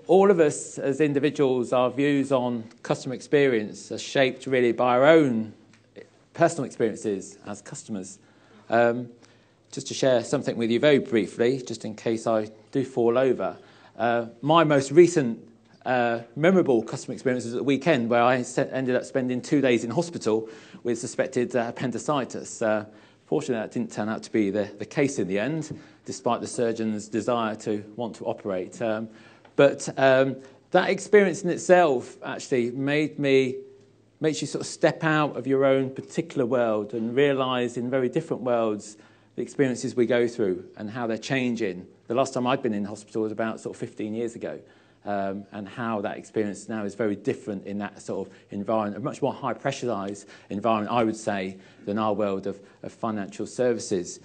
all of us as individuals, our views on customer experience are shaped really by our own personal experiences as customers. Just to share something with you very briefly, just in case I do fall over. My most recent memorable customer experience was at the weekend, where I ended up spending 2 days in hospital with suspected appendicitis. Fortunately, that didn't turn out to be the case in the end, despite the surgeon's desire to want to operate. But that experience in itself actually makes you sort of step out of your own particular world and realise in very different worlds the experiences we go through and how they're changing. The last time I'd been in hospital was about sort of 15 years ago, and how that experience now is very different in that sort of environment, a much more high pressurised environment, I would say, than our world of financial services.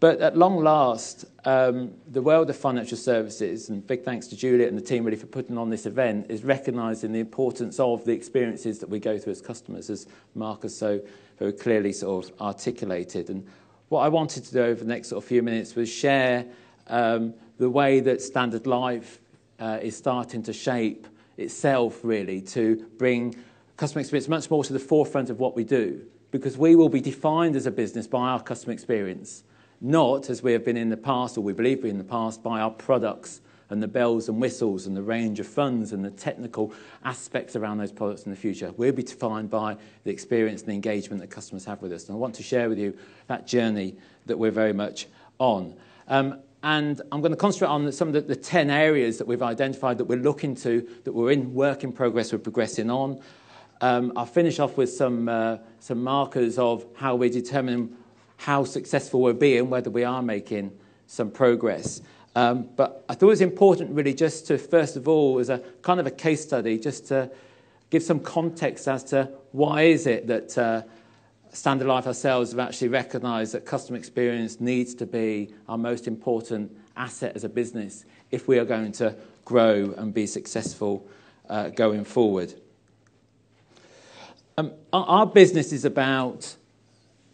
But at long last, the world of financial services, and big thanks to Juliet and the team really for putting on this event, is recognising the importance of the experiences that we go through as customers, as Mark has so very clearly sort of articulated. And what I wanted to do over the next sort of few minutes was share the way that Standard Life is starting to shape itself really to bring customer experience much more to the forefront of what we do, because we will be defined as a business by our customer experience, not, as we have been in the past, or we believe we in the past, by our products and the bells and whistles and the range of funds and the technical aspects around those products in the future. We'll be defined by the experience and the engagement that customers have with us. And I want to share with you that journey that we're very much on. And I'm going to concentrate on some of the 10 areas that we've identified that we're looking to, that we're in work in progress, we're progressing on. I'll finish off with some markers of how we're determining how successful we'll be and whether we are making some progress. But I thought it was important really just to, first of all, as a kind of a case study, just to give some context as to why is it that Standard Life ourselves have actually recognised that customer experience needs to be our most important asset as a business if we are going to grow and be successful going forward. Our business is about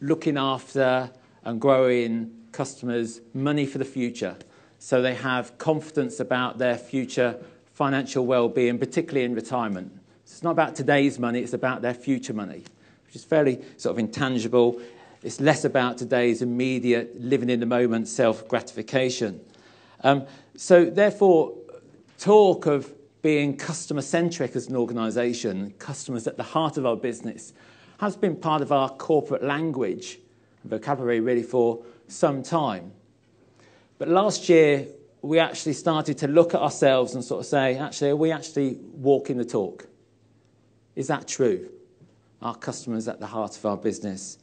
looking after and growing customers' money for the future, so they have confidence about their future financial well-being, particularly in retirement. It's not about today's money, it's about their future money, which is fairly sort of intangible. It's less about today's immediate living in the moment self-gratification. So therefore, talk of being customer-centric as an organisation, customers at the heart of our business, has been part of our corporate language and vocabulary really for some time. But last year, we actually started to look at ourselves and sort of say, actually, are we actually walking the talk? Is that true? Are customers at the heart of our business?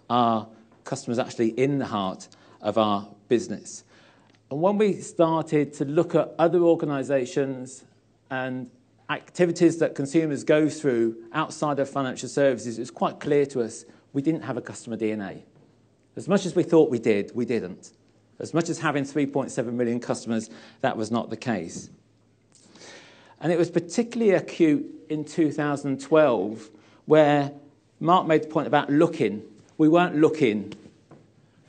Are customers actually in the heart of our business? And when we started to look at other organisations and activities that consumers go through outside of financial services, it was quite clear to us we didn't have a customer DNA. As much as we thought we did, we didn't. As much as having 3.7 million customers, that was not the case. And it was particularly acute in 2012, where Mark made the point about looking. We weren't looking.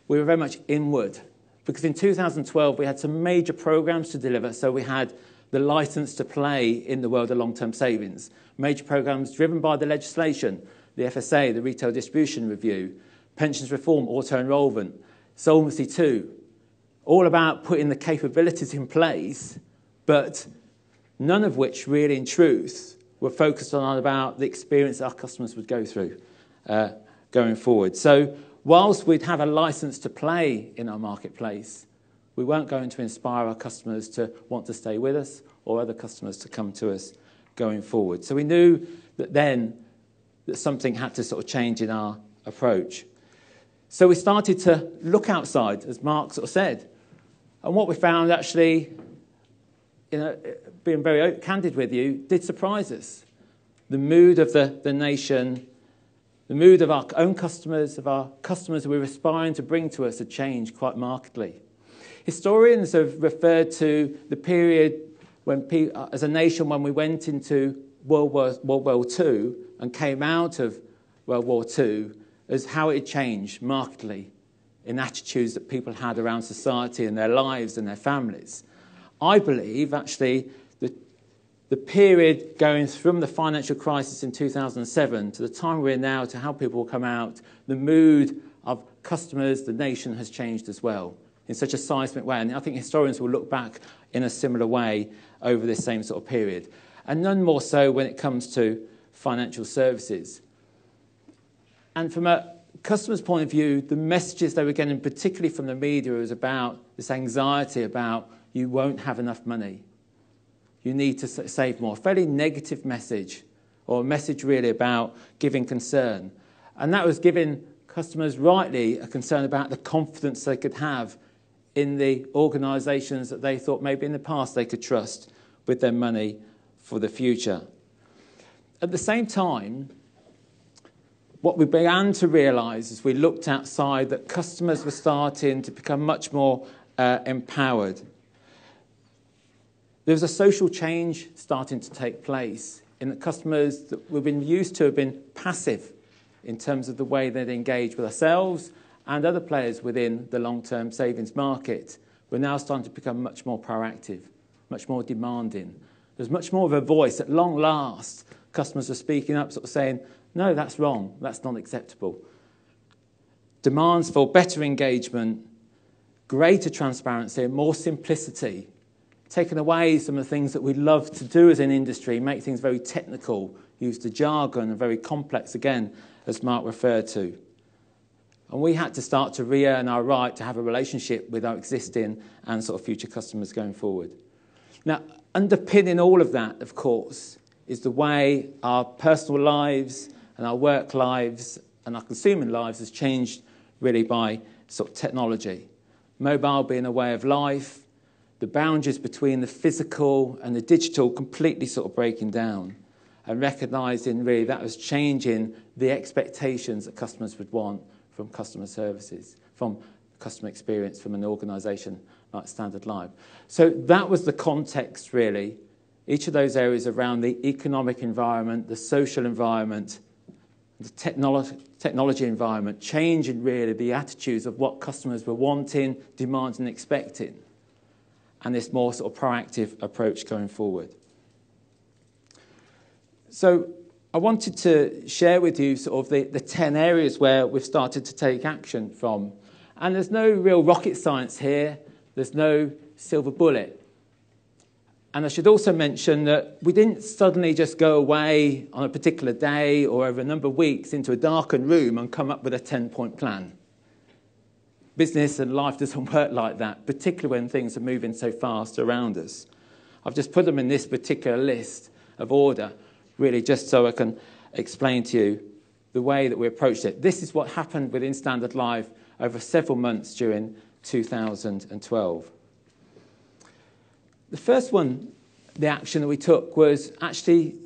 We were very much inward. Because in 2012, we had some major programs to deliver. So we had the licence to play in the world of long-term savings. Major programs driven by the legislation, the FSA, the Retail Distribution Review, pensions reform, auto-enrolment, Solvency II, all about putting the capabilities in place, but none of which really, in truth, were focused on about the experience our customers would go through going forward. So whilst we'd have a licence to play in our marketplace, we weren't going to inspire our customers to want to stay with us or other customers to come to us going forward. So we knew that then that something had to sort of change in our approach. So we started to look outside, as Mark sort of said. And what we found actually, being very candid with you, did surprise us. The mood of the nation, the mood of our own customers, of our customers we were aspiring to bring to us, had changed quite markedly. Historians have referred to the period when, as a nation, when we went into World War II and came out of World War II, as how it changed markedly in attitudes that people had around society and their lives and their families. I believe, actually, the the period going from the financial crisis in 2007 to the time we're in now to how people will come out, the mood of customers, the nation has changed as well in such a seismic way. And I think historians will look back in a similar way over this same sort of period. And none more so when it comes to financial services. And from a customer's point of view, the messages they were getting, particularly from the media, was about this anxiety about you won't have enough money. You need to save more. A fairly negative message, or a message really about giving concern. And that was giving customers rightly a concern about the confidence they could have in the organisations that they thought maybe in the past they could trust with their money for the future. At the same time, what we began to realise as we looked outside that customers were starting to become much more empowered. There was a social change starting to take place in that customers that we've been used to have been passive in terms of the way they'd engage with ourselves and other players within the long-term savings market. We're now starting to become much more proactive, much more demanding. There's much more of a voice. At long last, customers are speaking up, sort of saying, no, that's wrong, that's not acceptable. Demands for better engagement, greater transparency, and more simplicity. Taking away some of the things that we love to do as an industry, make things very technical, use the jargon and very complex, again, as Mark referred to. And we had to start to re-earn our right to have a relationship with our existing and sort of future customers going forward. Now, underpinning all of that, of course, is the way our personal lives and our work lives and our consumer lives has changed really by sort of technology. Mobile being a way of life, the boundaries between the physical and the digital completely sort of breaking down, and recognising really that was changing the expectations that customers would want from customer services, from customer experience, from an organisation like Standard Life. So that was the context really. Each of those areas around the economic environment, the social environment, the technology environment, changing really the attitudes of what customers were wanting, demanding, expecting, and this more sort of proactive approach going forward. So I wanted to share with you sort of the 10 areas where we've started to take action from. And there's no real rocket science here. There's no silver bullet. And I should also mention that we didn't suddenly just go away on a particular day or over a number of weeks into a darkened room and come up with a 10-point plan. Business and life doesn't work like that, particularly when things are moving so fast around us. I've just put them in this particular list of order, really just so I can explain to you the way that we approached it. This is what happened within Standard Life over several months during 2012. The first one, the action that we took, was actually,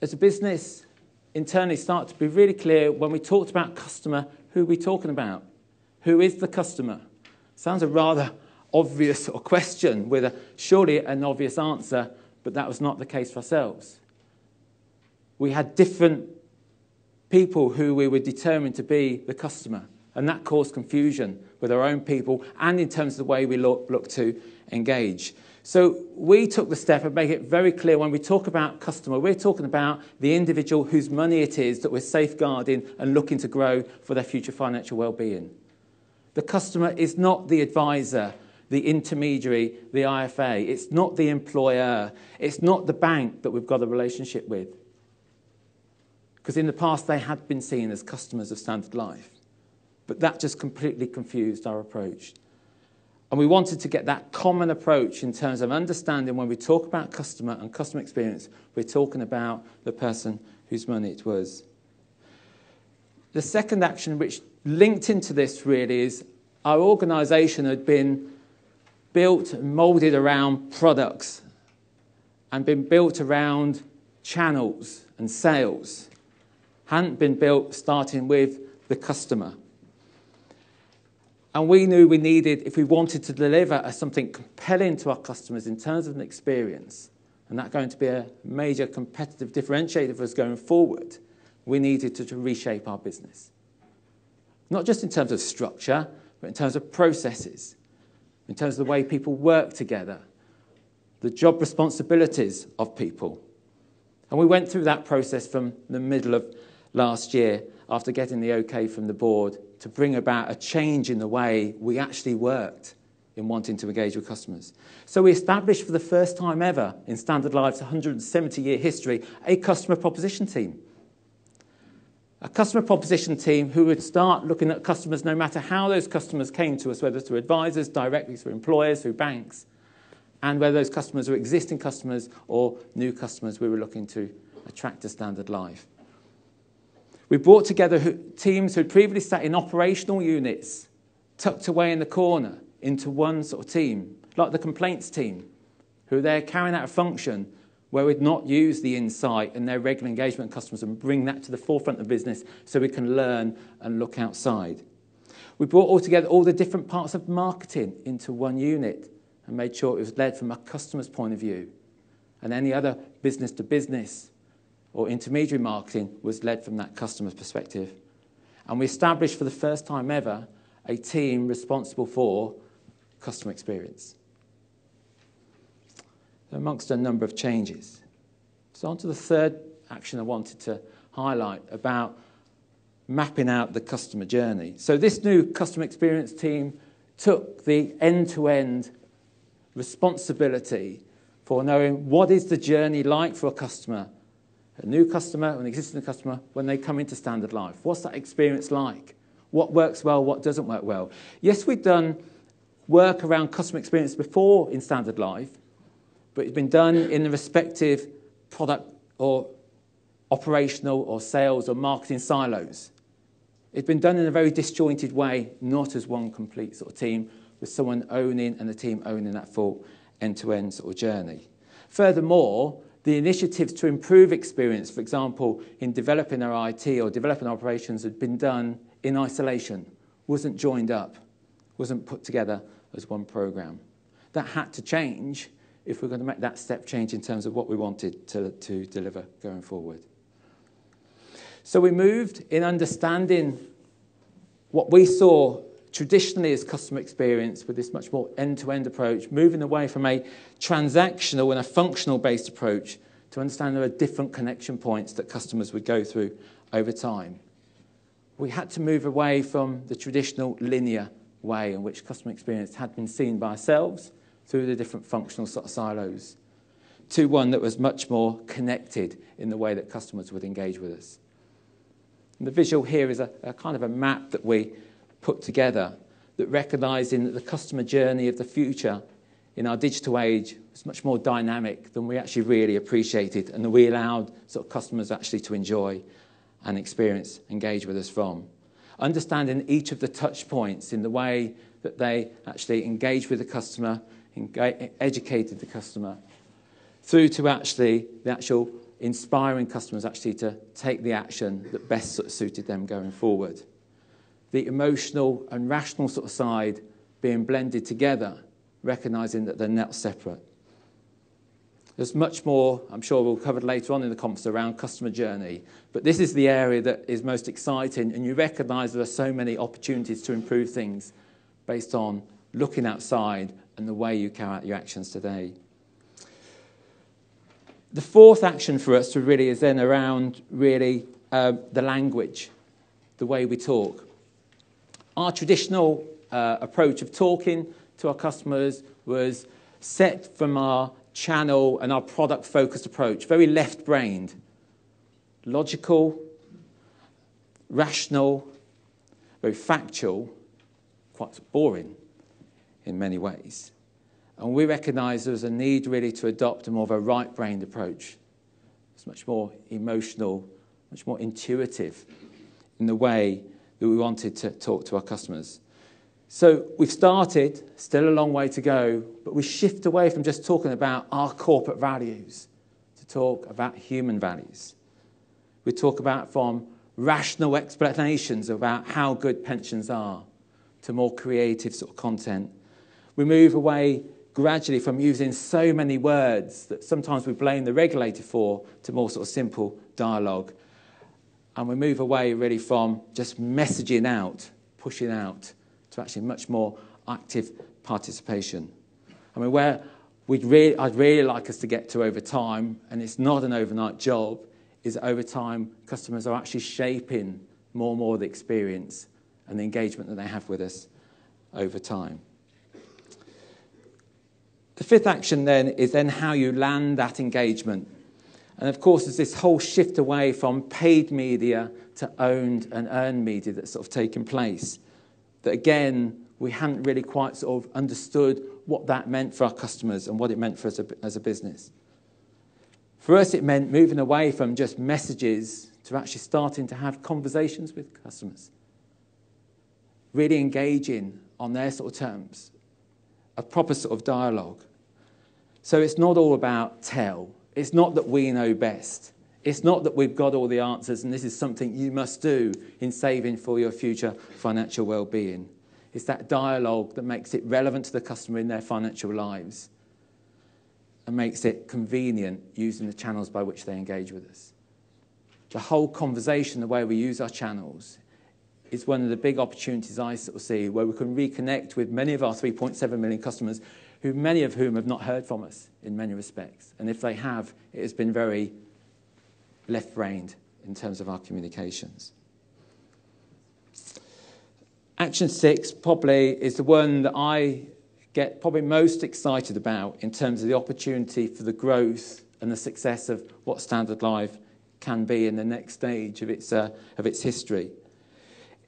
as a business, internally start to be really clear when we talked about customer, who are we talking about? Who is the customer? Sounds a rather obvious sort of question with surely an obvious answer, but that was not the case for ourselves. We had different people who we were determined to be the customer, and that caused confusion with our own people and in terms of the way we look to engage. So we took the step of making it very clear when we talk about customer, we're talking about the individual whose money it is that we're safeguarding and looking to grow for their future financial well-being. The customer is not the advisor, the intermediary, the IFA. It's not the employer. It's not the bank that we've got a relationship with. Because in the past, they had been seen as customers of Standard Life. But that just completely confused our approach. And we wanted to get that common approach in terms of understanding when we talk about customer and customer experience, we're talking about the person whose money it was. The second action which linked into this really is our organisation had been built and moulded around products and been built around channels and sales. Hadn't been built starting with the customer. And we knew we needed, if we wanted to deliver something compelling to our customers in terms of an experience, and that's going to be a major competitive differentiator for us going forward, we needed to reshape our business. Not just in terms of structure, but in terms of processes, in terms of the way people work together, the job responsibilities of people. And we went through that process from the middle of last year after getting the okay from the board to bring about a change in the way we actually worked in wanting to engage with customers. So we established for the first time ever in Standard Life's 170-year history a customer proposition team. A customer proposition team who would start looking at customers no matter how those customers came to us, whether through advisors, directly through employers, through banks, and whether those customers were existing customers or new customers we were looking to attract to Standard Life. We brought together teams who had previously sat in operational units, tucked away in the corner, into one sort of team, like the complaints team, who they're carrying out a function where we'd not use the insight and their regular engagement with customers and bring that to the forefront of business so we can learn and look outside. We brought all together all the different parts of marketing into one unit and made sure it was led from a customer's point of view. And any other business-to-business or intermediary marketing was led from that customer's perspective. And we established for the first time ever a team responsible for customer experience, amongst a number of changes. So on to the third action I wanted to highlight about mapping out the customer journey. So this new customer experience team took the end-to-end responsibility for knowing what is the journey like for a customer, a new customer, an existing customer, when they come into Standard Life. What's that experience like? What works well, what doesn't work well? Yes, we've done work around customer experience before in Standard Life, but it's been done in the respective product or operational or sales or marketing silos. It's been done in a very disjointed way, not as one complete sort of team, with someone owning and the team owning that full end-to-end sort of journey. Furthermore, the initiatives to improve experience, for example, in developing our IT or developing operations, had been done in isolation, wasn't joined up, wasn't put together as one program. That had to change if we're going to make that step change in terms of what we wanted to deliver going forward. So we moved in understanding what we saw traditionally as customer experience with this much more end-to-end approach, moving away from a transactional and a functional-based approach to understand there are different connection points that customers would go through over time. We had to move away from the traditional linear way in which customer experience had been seen by ourselves through the different functional sort of silos to one that was much more connected in the way that customers would engage with us. And the visual here is a kind of a map that we put together that recognising that the customer journey of the future in our digital age was much more dynamic than we actually really appreciated and that we allowed sort of customers actually to enjoy and experience, engage with us from. Understanding each of the touch points in the way that they actually engage with the customer, educated the customer, through to actually the actual inspiring customers actually to take the action that best sort of suited them going forward. The emotional and rational sort of side being blended together, recognising that they're not separate. There's much more, I'm sure we'll cover later on in the conference, around customer journey, but this is the area that is most exciting, and you recognise there are so many opportunities to improve things based on looking outside and the way you carry out your actions today. The fourth action for us really is then around really the language, the way we talk. Our traditional approach of talking to our customers was set from our channel and our product-focused approach, very left-brained, logical, rational, very factual, quite boring in many ways. And we recognise there was a need really to adopt a more of a right-brained approach. It's much more emotional, much more intuitive in the way that we wanted to talk to our customers. So we've started, still a long way to go, but we shift away from just talking about our corporate values to talk about human values. We talk about from rational explanations about how good pensions are to more creative sort of content. We move away gradually from using so many words that sometimes we blame the regulator for to more sort of simple dialogue. And we move away really from just messaging out, pushing out, to actually much more active participation. I mean, where I'd really like us to get to over time, and it's not an overnight job, is that over time customers are actually shaping more and more the experience and the engagement that they have with us over time. The fifth action then is then how you land that engagement. And of course, there's this whole shift away from paid media to owned and earned media that's sort of taken place. That again, we hadn't really quite sort of understood what that meant for our customers and what it meant for us as a business. For us, it meant moving away from just messages to actually starting to have conversations with customers. Really engaging on their sort of terms. A proper sort of dialogue. So it's not all about tell. It's not that we know best. It's not that we've got all the answers and this is something you must do in saving for your future financial well-being. It's that dialogue that makes it relevant to the customer in their financial lives and makes it convenient using the channels by which they engage with us. The whole conversation, the way we use our channels, is one of the big opportunities I sort of see where we can reconnect with many of our 3.7 million customers, many of whom have not heard from us in many respects. And if they have, it has been very left-brained in terms of our communications. Action 6 probably is the one that I get probably most excited about in terms of the opportunity for the growth and the success of what Standard Life can be in the next stage of its history.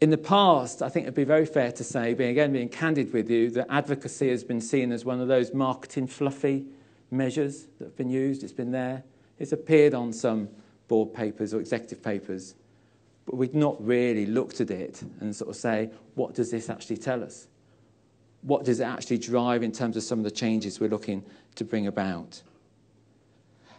In the past, I think it'd be very fair to say, being candid with you, that advocacy has been seen as one of those marketing fluffy measures that have been used. It's been there. It's appeared on some board papers or executive papers. But we've not really looked at it and sort of say, what does this actually tell us? What does it actually drive in terms of some of the changes we're looking to bring about?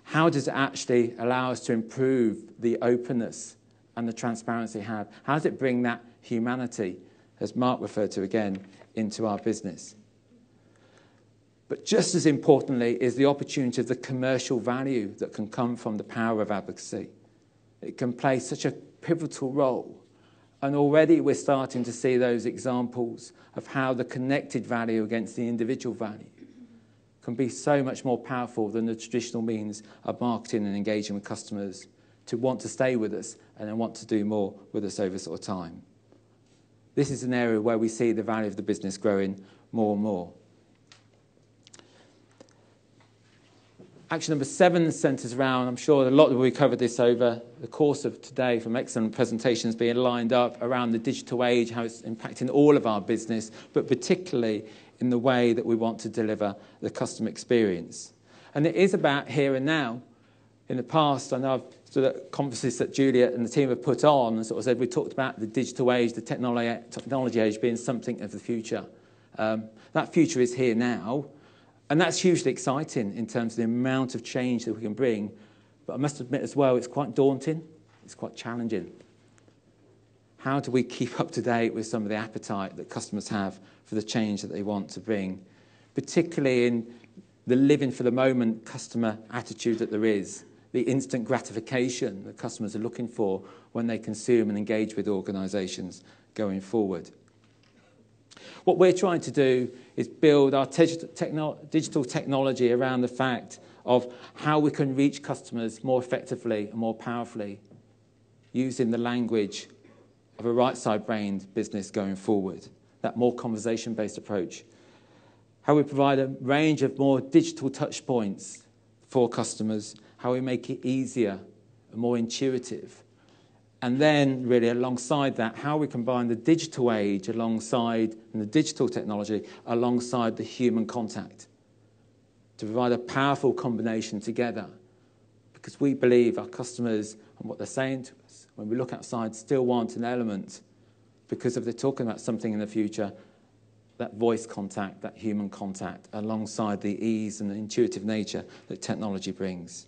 How does it actually allow us to improve the openness and the transparency we have? How does it bring that humanity, as Mark referred to again, into our business? But just as importantly is the opportunity of the commercial value that can come from the power of advocacy. It can play such a pivotal role. And already we're starting to see those examples of how the connected value against the individual value can be so much more powerful than the traditional means of marketing and engaging with customers to want to stay with us and then want to do more with us over sort of time. This is an area where we see the value of the business growing more and more. Action number 7 centres around, I'm sure a lot of we covered this over the course of today from excellent presentations being lined up around the digital age, how it's impacting all of our business, but particularly in the way that we want to deliver the customer experience. And it is about here and now. In the past, I know I've stood at conferences that Juliet and the team have put on and sort of said we talked about the digital age, the technology age being something of the future. That future is here now. And that's hugely exciting in terms of the amount of change that we can bring. But I must admit as well, it's quite daunting. It's quite challenging. How do we keep up to date with some of the appetite that customers have for the change that they want to bring, particularly in the living for the moment customer attitude that there is, the instant gratification that customers are looking for when they consume and engage with organisations going forward. What we're trying to do is build our digital technology around the fact of how we can reach customers more effectively and more powerfully using the language of a right-side-brained business going forward, that more conversation-based approach. How we provide a range of more digital touch points for customers, how we make it easier and more intuitive. And then, really, alongside that, how we combine the digital age alongside and the digital technology alongside the human contact to provide a powerful combination together. Because we believe our customers and what they're saying to us, when we look outside, still want an element, because if they're talking about something in the future, that voice contact, that human contact, alongside the ease and the intuitive nature that technology brings.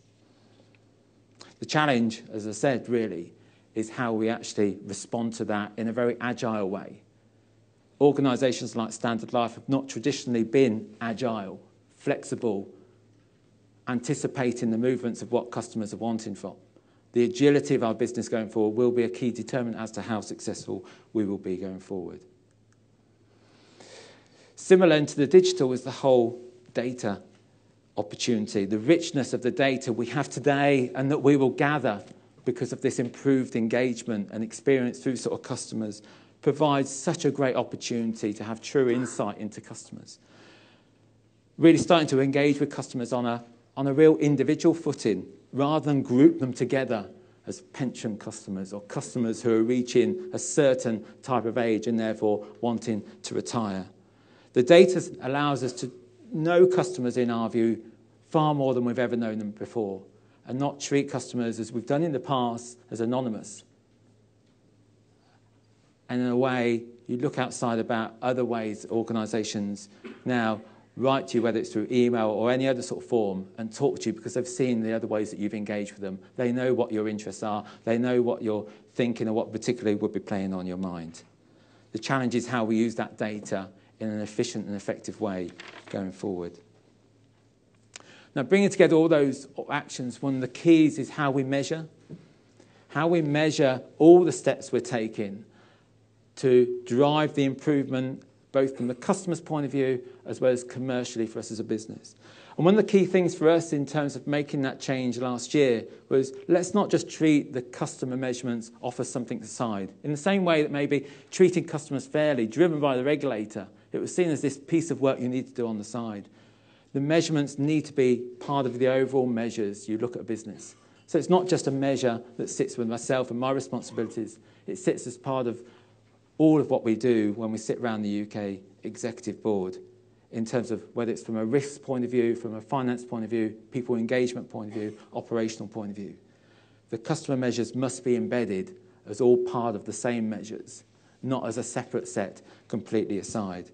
The challenge, as I said, really, is how we actually respond to that in a very agile way. Organisations like Standard Life have not traditionally been agile, flexible, anticipating the movements of what customers are wanting from. The agility of our business going forward will be a key determinant as to how successful we will be going forward. Similar to the digital is the whole data opportunity, the richness of the data we have today and that we will gather because of this improved engagement and experience through sort of customers provides such a great opportunity to have true insight into customers. Really starting to engage with customers on a real individual footing rather than group them together as pension customers or customers who are reaching a certain type of age and therefore wanting to retire. The data allows us to know customers, in our view, far more than we've ever known them before, and not treat customers, as we've done in the past, as anonymous. And in a way, you look outside about other ways organisations now write to you, whether it's through email or any other sort of form, and talk to you because they've seen the other ways that you've engaged with them. They know what your interests are. They know what you're thinking or what particularly would be playing on your mind. The challenge is how we use that data in an efficient and effective way going forward. Now, bringing together all those actions, one of the keys is how we measure. How we measure all the steps we're taking to drive the improvement, both from the customer's point of view as well as commercially for us as a business. And one of the key things for us in terms of making that change last year was, let's not just treat the customer measurements off as something aside. In the same way that maybe treating customers fairly, driven by the regulator, it was seen as this piece of work you need to do on the side. The measurements need to be part of the overall measures you look at a business. So it's not just a measure that sits with myself and my responsibilities. It sits as part of all of what we do when we sit around the UK Executive Board, in terms of whether it's from a risk point of view, from a finance point of view, people engagement point of view, operational point of view. The customer measures must be embedded as all part of the same measures, not as a separate set completely aside.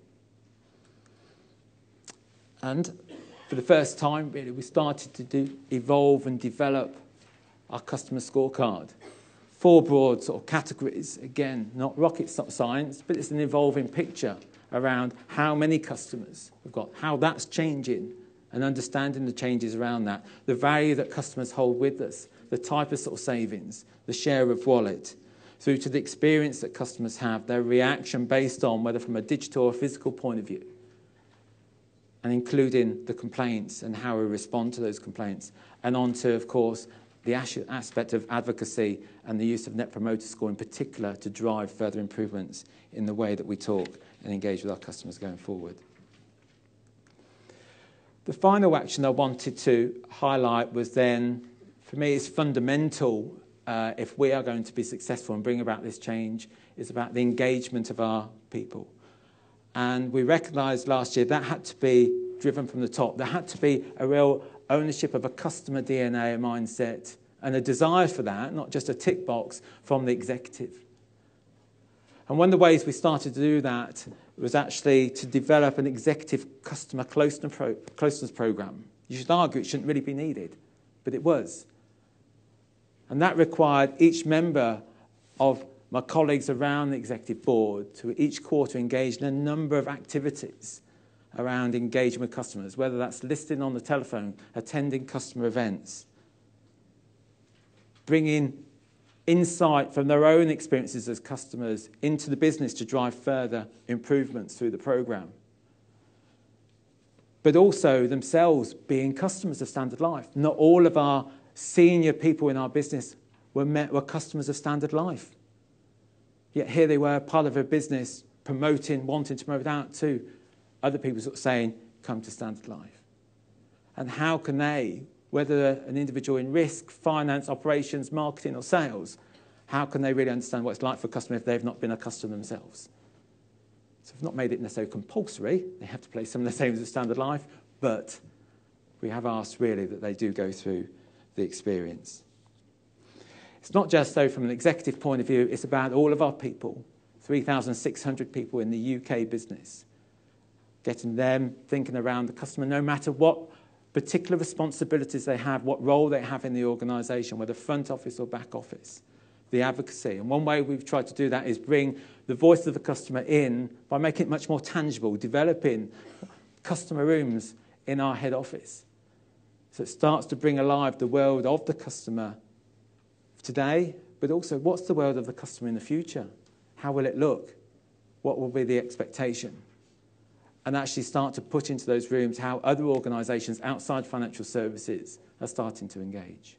And for the first time, really, we started to evolve and develop our customer scorecard. 4 broad sort of categories. Again, not rocket science, but it's an evolving picture around how many customers we've got, how that's changing, and understanding the changes around that, the value that customers hold with us, the type of sort of savings, the share of wallet, through to the experience that customers have, their reaction based on whether from a digital or physical point of view, and including the complaints and how we respond to those complaints, and on to, of course, the aspect of advocacy and the use of Net Promoter Score in particular to drive further improvements in the way that we talk and engage with our customers going forward. The final action I wanted to highlight was then, for me, it's fundamental if we are going to be successful and bring about this change, is about the engagement of our people. And we recognised last year that had to be driven from the top. There had to be a real ownership of a customer DNA, a mindset, and a desire for that, not just a tick box from the executive. And one of the ways we started to do that was actually to develop an executive customer closeness program. You should argue it shouldn't really be needed, but it was. And that required each member of my colleagues around the executive board to each quarter engage in a number of activities around engaging with customers, whether that's listening on the telephone, attending customer events, bringing insight from their own experiences as customers into the business to drive further improvements through the programme. But also themselves being customers of Standard Life. Not all of our senior people in our business were customers of Standard Life. Yet here they were, part of a business, wanting to promote out to other people sort of saying, come to Standard Life. And how can they, whether an individual in risk, finance, operations, marketing or sales, how can they really understand what it's like for a customer if they've not been a customer themselves? So we've not made it necessarily compulsory. They have to play some of the same as Standard Life, but we have asked really that they do go through the experience. It's not just, though, from an executive point of view, it's about all of our people, 3,600 people in the UK business, getting them thinking around the customer, no matter what particular responsibilities they have, what role they have in the organisation, whether front office or back office, the advocacy. And one way we've tried to do that is bring the voice of the customer in by making it much more tangible, developing customer rooms in our head office. So it starts to bring alive the world of the customer today, but also what's the world of the customer in the future? How will it look? What will be the expectation? and actually start to put into those rooms how other organisations outside financial services are starting to engage.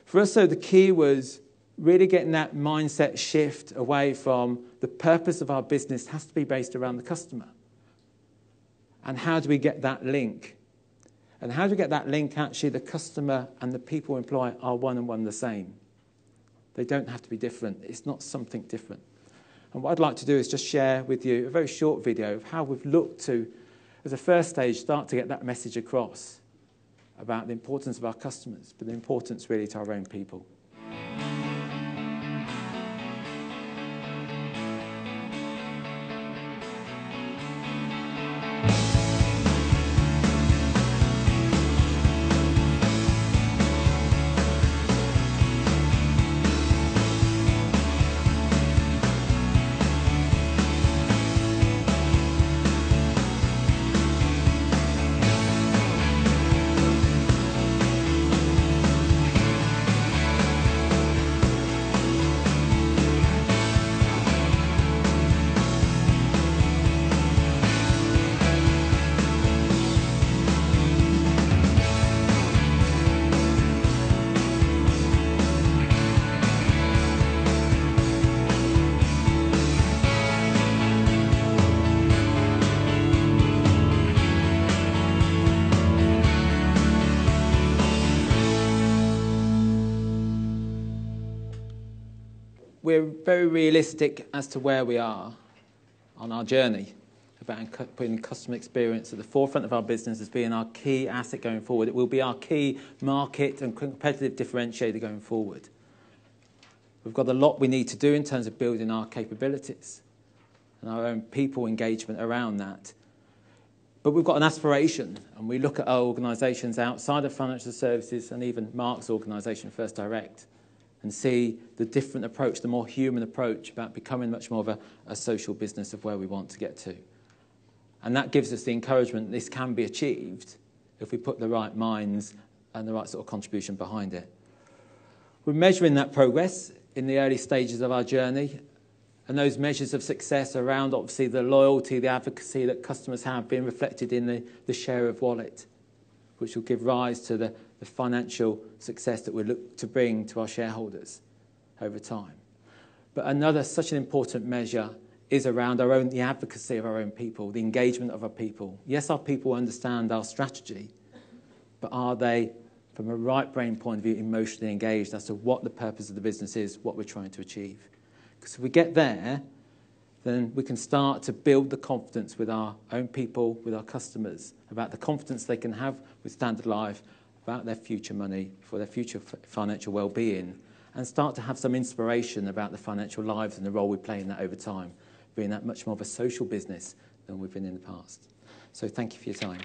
For us, though, the key was really getting that mindset shift away from the purpose of our business has to be based around the customer. And how do we get that link? And how do we get that link? Actually, the customer and the people we employ are one and one the same. They don't have to be different. It's not something different. And what I'd like to do is just share with you a very short video of how we've looked to, as a first stage, start to get that message across about the importance of our customers, but the importance really to our own people. We're very realistic as to where we are on our journey about putting customer experience at the forefront of our business as being our key asset going forward. It will be our key market and competitive differentiator going forward. We've got a lot we need to do in terms of building our capabilities and our own people engagement around that. But we've got an aspiration, and we look at our organisations outside of financial services and even Mark's organisation, First Direct, and see the different approach, the more human approach about becoming much more of a social business of where we want to get to. And that gives us the encouragement that this can be achieved if we put the right minds and the right sort of contribution behind it. We're measuring that progress in the early stages of our journey, and those measures of success around, obviously, the loyalty, the advocacy that customers have been reflected in the share of wallet, which will give rise to the financial success that we look to bring to our shareholders over time. But another such an important measure is around the advocacy of our own people, the engagement of our people. Yes, our people understand our strategy, but are they, from a right brain point of view, emotionally engaged as to what the purpose of the business is, what we're trying to achieve? Because if we get there, then we can start to build the confidence with our own people, with our customers, about the confidence they can have with Standard Life, about their future money, for their future financial well-being, and start to have some inspiration about the financial lives and the role we play in that over time, being that much more of a social business than we've been in the past. So thank you for your time.